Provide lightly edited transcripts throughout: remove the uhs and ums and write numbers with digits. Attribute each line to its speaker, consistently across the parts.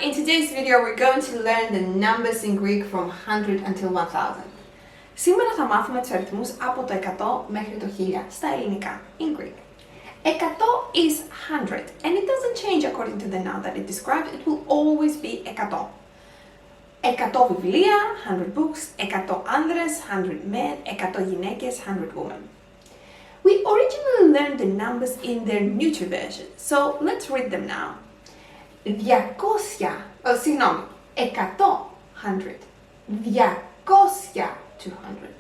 Speaker 1: in today's video we're going to learn the numbers in Greek from 100 until 1000. Σήμερα θα μάθουμε τους αριθμούς από το 100 μέχρι το 1000 στα ελληνικά, in Greek. 100 is 100 and it doesn't change according to the noun that it describes, it will always be 100. 100 βιβλία, 100 books, 100 άνδρες, 100 men, 100 γυναίκες, 100 women. We originally learned the numbers in their neuter version, so let's read them now. 200, 100, 200, 200,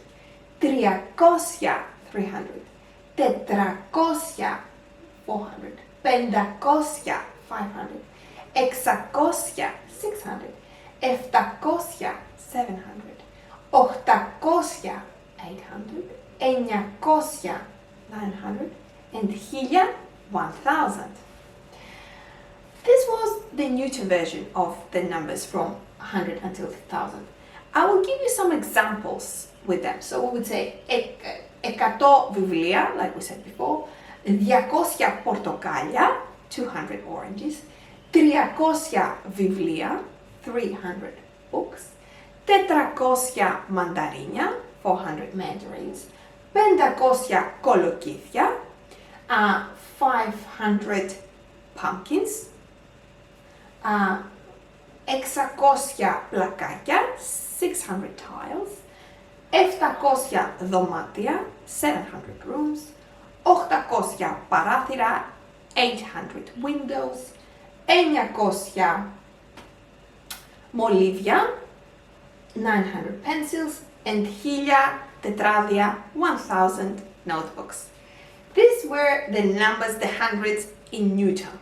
Speaker 1: 300, 300, 400, 400, 500, 500, 600, 600, 700, 700, 800, 800, 900, 900, and 1000, 1000. This was the neuter version of the numbers from 100 until 1000. I will give you some examples with them. So we would say 100 βιβλία, like we said before, 200 πορτοκάλια, 200 oranges, 300 βιβλία, 300 books, 400 μανταρίνια, 400 mandarins, 500 κολοκύθια, 500 pumpkins, 600 πλακάκια, 600 tiles, 700 δωμάτια, 700 rooms, 800 παράθυρα, 800 windows, 900 μολύβια, 900 pencils, and 1000 τετράδια, 1000 notebooks. These were the numbers, the hundreds in neuter.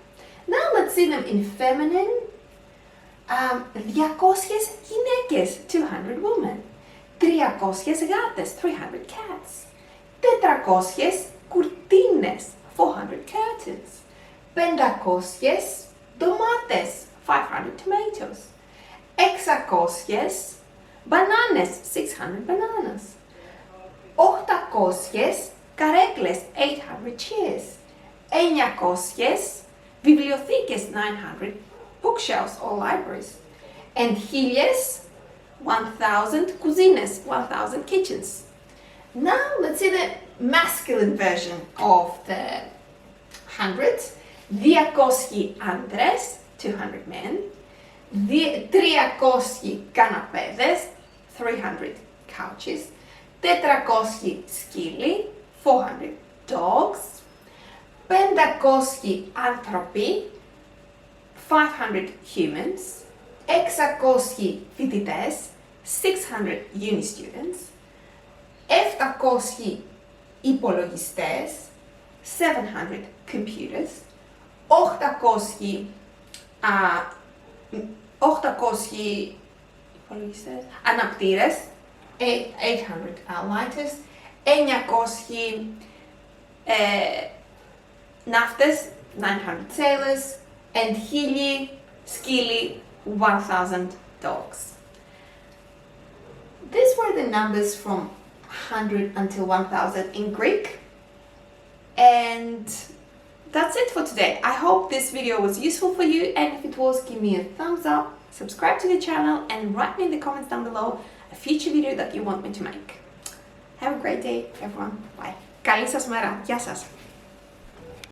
Speaker 1: Now let's see them in feminine. 200 γυναίκες, 200 women. 300 γάτες, 300 cats. 400 κουρτίνες, 400 curtains. 500 ντομάτες, 500 tomatoes. 600 bananas, 600 bananas. 800 καρέκλες, 800 chairs. 900 βιβλιοθήκες, 900 bookshelves or libraries. And 1000 κουζίνες, 1000 kitchens. Now let's see the masculine version of the hundreds. 200 άντρες, 200 men. 300 καναπέδες, 300 couches. 400 σκύλοι, 400 dogs. 500 άνθρωποι, 500 humans. 600 φοιτητές, 600 uni students. 700 υπολογιστές, 700 computers. 800 υπολογιστές, αναπτήρες, 800 lighters. 900 ναύτες, 900 sailors, and 1000 σκύλοι, 1000 dogs. These were the numbers from 100 until 1000 in Greek, and that's it for today. I hope this video was useful for you, and if it was, give me a thumbs up, subscribe to the channel, and write me in the comments down below a future video that you want me to make. Have a great day, everyone. Bye. Καλή σας μέρα. Γεια σας.